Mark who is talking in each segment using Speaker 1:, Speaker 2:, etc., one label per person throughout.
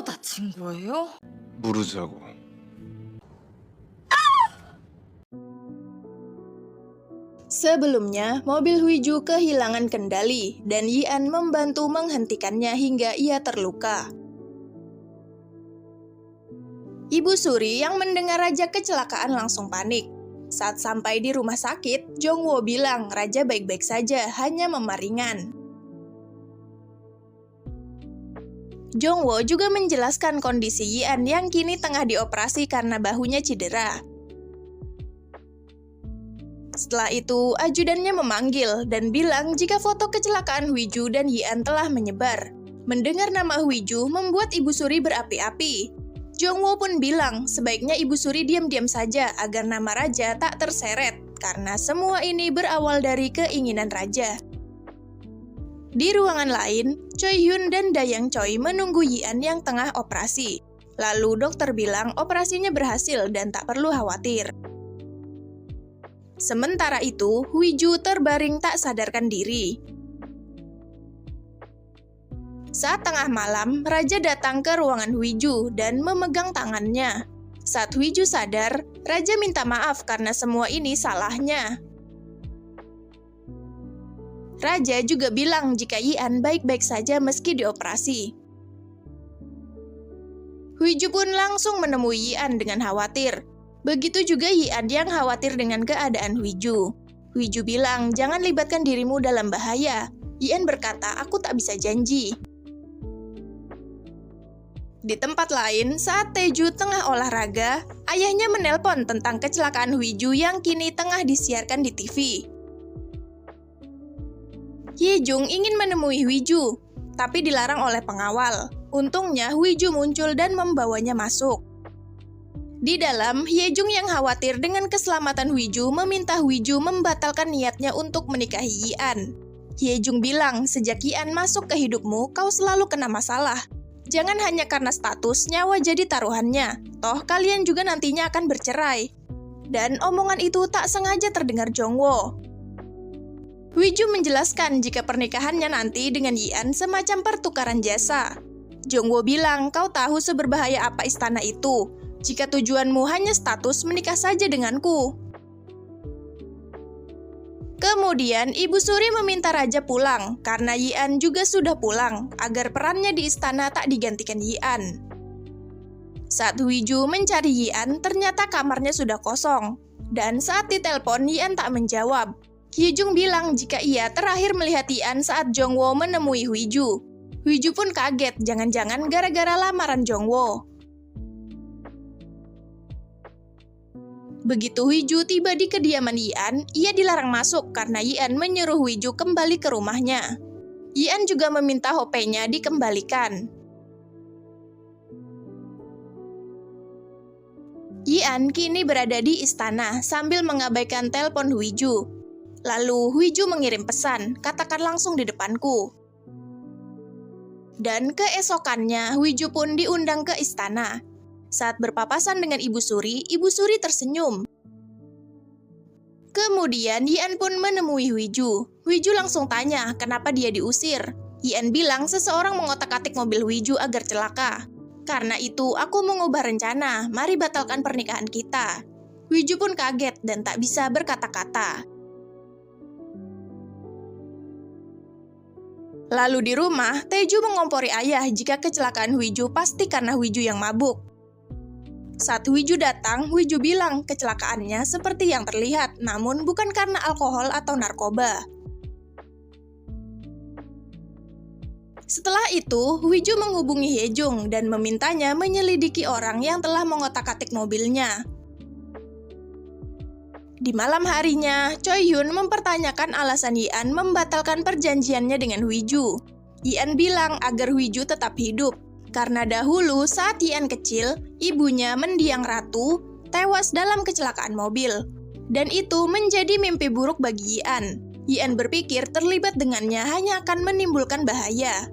Speaker 1: 다친 거예요?
Speaker 2: 모르자고.
Speaker 3: Sebelumnya, mobil Huiju kehilangan kendali dan Yian membantu menghentikannya hingga ia terluka. Ibu Suri yang mendengar raja kecelakaan langsung panik. Saat sampai di rumah sakit, Jongwo bilang raja baik-baik saja, hanya memar ringan. Jongwo juga menjelaskan kondisi Yian yang kini tengah dioperasi karena bahunya cedera. Setelah itu, ajudannya memanggil dan bilang jika foto kecelakaan Huiju dan Yian telah menyebar. Mendengar nama Huiju membuat Ibu Suri berapi-api. Jongwo pun bilang sebaiknya Ibu Suri diam-diam saja agar nama raja tak terseret, karena semua ini berawal dari keinginan raja. Di ruangan lain, Choi Hyun dan Dayang Choi menunggu Yian yang tengah operasi. Lalu dokter bilang operasinya berhasil dan tak perlu khawatir. Sementara itu, Huiju terbaring tak sadarkan diri. Saat tengah malam, raja datang ke ruangan Huiju dan memegang tangannya. Saat Huiju sadar, raja minta maaf karena semua ini salahnya. Raja juga bilang jika Yian baik-baik saja meski dioperasi. Huiju pun langsung menemui Yian dengan khawatir. Begitu juga Yian yang khawatir dengan keadaan Huiju. Huiju bilang, jangan libatkan dirimu dalam bahaya. Yian berkata, aku tak bisa janji. Di tempat lain, saat Taeju tengah olahraga, ayahnya menelpon tentang kecelakaan Huiju yang kini tengah disiarkan di TV. Hyejung ingin menemui Huiju, tapi dilarang oleh pengawal. Untungnya Huiju muncul dan membawanya masuk. Di dalam, Hyejung yang khawatir dengan keselamatan Huiju meminta Huiju membatalkan niatnya untuk menikahi Yian. Hyejung bilang, sejak Yian masuk ke hidupmu, kau selalu kena masalah. Jangan hanya karena status, nyawa jadi taruhannya. Toh kalian juga nantinya akan bercerai. Dan omongan itu tak sengaja terdengar Jongwo. Huiju menjelaskan jika pernikahannya nanti dengan Yian semacam pertukaran jasa. Jongwo bilang, kau tahu seberbahaya apa istana itu. Jika tujuanmu hanya status, menikah saja denganku. Kemudian, Ibu Suri meminta raja pulang, karena Yian juga sudah pulang, agar perannya di istana tak digantikan Yian. Saat Huiju mencari Yian, ternyata kamarnya sudah kosong. Dan saat ditelepon, Yian tak menjawab. Hyejung bilang jika ia terakhir melihat Yian saat Jongwo menemui Huiju. Huiju pun kaget, jangan-jangan gara-gara lamaran Jongwo. Begitu Huiju tiba di kediaman Yian, ia dilarang masuk karena Yian menyuruh Huiju kembali ke rumahnya. Yian juga meminta HP-nya dikembalikan. Yian kini berada di istana sambil mengabaikan telepon Huiju. Lalu Huiju mengirim pesan, katakan langsung di depanku. Dan keesokannya Huiju pun diundang ke istana. Saat berpapasan dengan Ibu Suri tersenyum. Kemudian Yian pun menemui Huiju. Huiju langsung tanya kenapa dia diusir. Yian bilang seseorang mengotak-atik mobil Huiju agar celaka. Karena itu aku mengubah rencana, mari batalkan pernikahan kita. Huiju pun kaget dan tak bisa berkata-kata. Lalu di rumah, Taeju mengompori ayah jika kecelakaan Huiju pasti karena Huiju yang mabuk. Saat Huiju datang, Huiju bilang kecelakaannya seperti yang terlihat, namun bukan karena alkohol atau narkoba. Setelah itu, Huiju menghubungi Hyejung dan memintanya menyelidiki orang yang telah mengotak-atik mobilnya. Di malam harinya, Choi Hyun mempertanyakan alasan Yian membatalkan perjanjiannya dengan Huiju. Yian bilang agar Huiju tetap hidup. Karena dahulu saat Yian kecil, ibunya mendiang ratu tewas dalam kecelakaan mobil. Dan itu menjadi mimpi buruk bagi Yian. Yian berpikir terlibat dengannya hanya akan menimbulkan bahaya.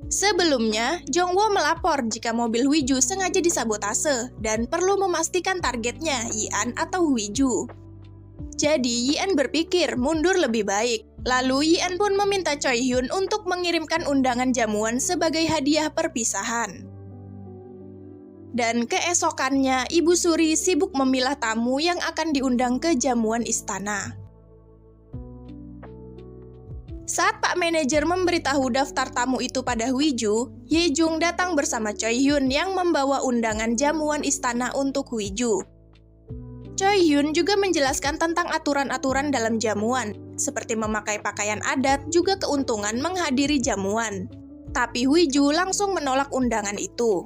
Speaker 3: Sebelumnya, Jongwo melapor jika mobil Huiju sengaja disabotase dan perlu memastikan targetnya Yian atau Huiju. Jadi Yian berpikir mundur lebih baik. Lalu Yi-an pun meminta Choi Hyun untuk mengirimkan undangan jamuan sebagai hadiah perpisahan. Dan keesokannya, Ibu Suri sibuk memilah tamu yang akan diundang ke jamuan istana. Saat Pak Manajer memberitahu daftar tamu itu pada Hwiju, Ye-jung datang bersama Choi Hyun yang membawa undangan jamuan istana untuk Hwiju. Choi Hyun juga menjelaskan tentang aturan-aturan dalam jamuan, seperti memakai pakaian adat juga keuntungan menghadiri jamuan. Tapi Hwiju langsung menolak undangan itu.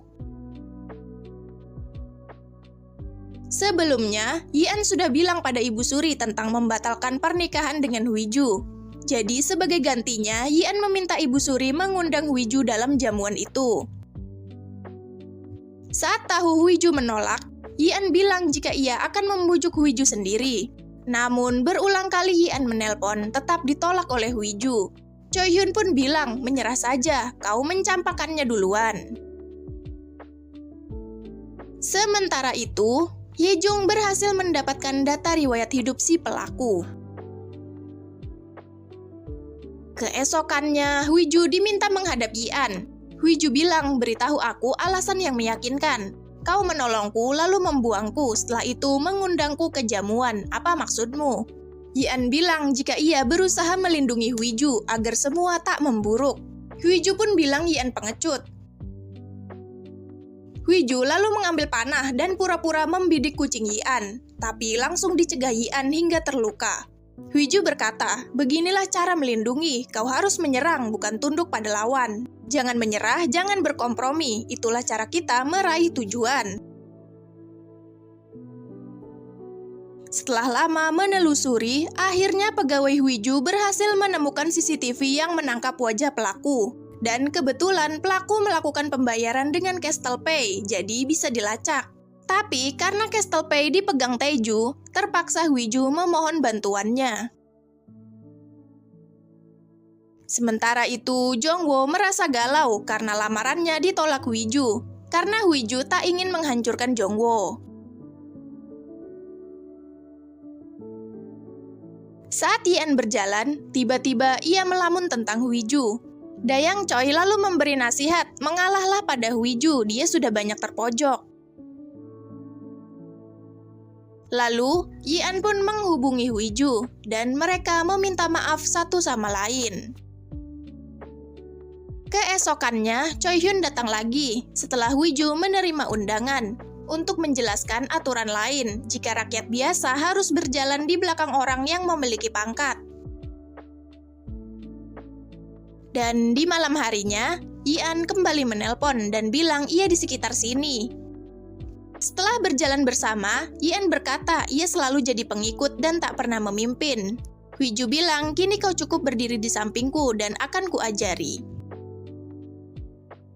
Speaker 3: Sebelumnya, Yi-an sudah bilang pada Ibu Suri tentang membatalkan pernikahan dengan Hwiju. Jadi sebagai gantinya, Yi-an meminta Ibu Suri mengundang Hwiju dalam jamuan itu. Saat tahu Hwiju menolak, Yi-an bilang jika ia akan membujuk Hwiju sendiri. Namun berulang kali Yi-an menelpon, tetap ditolak oleh Hwiju. Choi Hyun pun bilang, menyerah saja, kau mencampakkannya duluan. Sementara itu, Ye-jung berhasil mendapatkan data riwayat hidup si pelaku. Keesokannya, Hwiju diminta menghadap Yi-an. Hwiju bilang, beritahu aku alasan yang meyakinkan. Kau menolongku lalu membuangku, setelah itu mengundangku ke jamuan. Apa maksudmu? Yi-an bilang jika ia berusaha melindungi Hwiju agar semua tak memburuk. Hwiju pun bilang Yi-an pengecut. Hwiju lalu mengambil panah dan pura-pura membidik kucing Yi-an, tapi langsung dicegah Yi-an hingga terluka. Hwiju berkata, beginilah cara melindungi, kau harus menyerang bukan tunduk pada lawan. Jangan menyerah, jangan berkompromi, itulah cara kita meraih tujuan. Setelah lama menelusuri, akhirnya pegawai Hwiju berhasil menemukan CCTV yang menangkap wajah pelaku. Dan kebetulan pelaku melakukan pembayaran dengan Castle Pay, jadi bisa dilacak. Tapi karena Castle Pay dipegang Taeju, terpaksa Hwiju memohon bantuannya. Sementara itu, Jongwo merasa galau karena lamarannya ditolak Hwiju, karena Hwiju tak ingin menghancurkan Jongwo. Saat Yi-an berjalan, tiba-tiba ia melamun tentang Hwiju. Dayang Choi lalu memberi nasihat, mengalahlah pada Hwiju, dia sudah banyak terpojok. Lalu, Yi-an pun menghubungi Hwiju, dan mereka meminta maaf satu sama lain. Keesokannya, Choi Hyun datang lagi setelah Hwiju menerima undangan untuk menjelaskan aturan lain jika rakyat biasa harus berjalan di belakang orang yang memiliki pangkat. Dan di malam harinya, Yi-an kembali menelpon dan bilang ia di sekitar sini. Setelah berjalan bersama, Yi-an berkata ia selalu jadi pengikut dan tak pernah memimpin. Hwiju bilang, kini kau cukup berdiri di sampingku dan akan kuajari.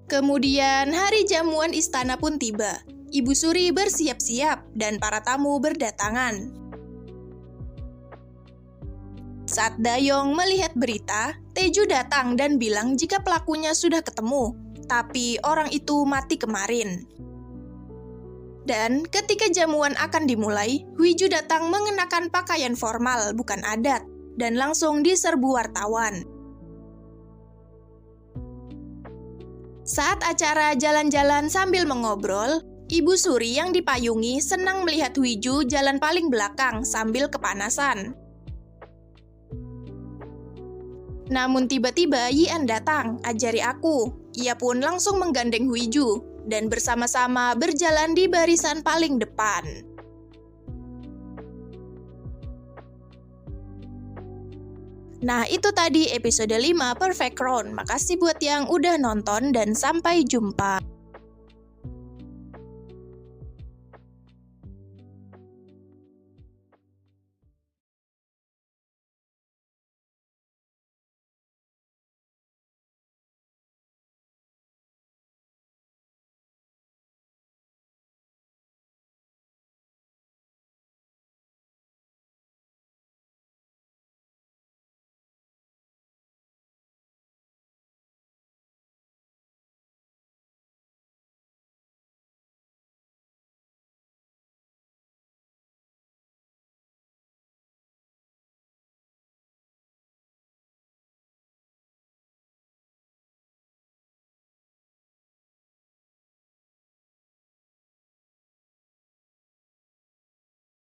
Speaker 3: Kemudian hari jamuan istana pun tiba. Ibu Suri bersiap-siap dan para tamu berdatangan. Saat Dayong melihat berita, Taeju datang dan bilang jika pelakunya sudah ketemu, tapi orang itu mati kemarin. Dan ketika jamuan akan dimulai, Hwiju datang mengenakan pakaian formal, bukan adat, dan langsung diserbu wartawan. Saat acara jalan-jalan sambil mengobrol, Ibu Suri yang dipayungi senang melihat Hwiju jalan paling belakang sambil kepanasan. Namun tiba-tiba Yi-an datang, ajari aku. Ia pun langsung menggandeng Hwiju, dan bersama-sama berjalan di barisan paling depan. Nah, itu tadi episode 5 Perfect Crown. Makasih buat yang udah nonton dan sampai jumpa.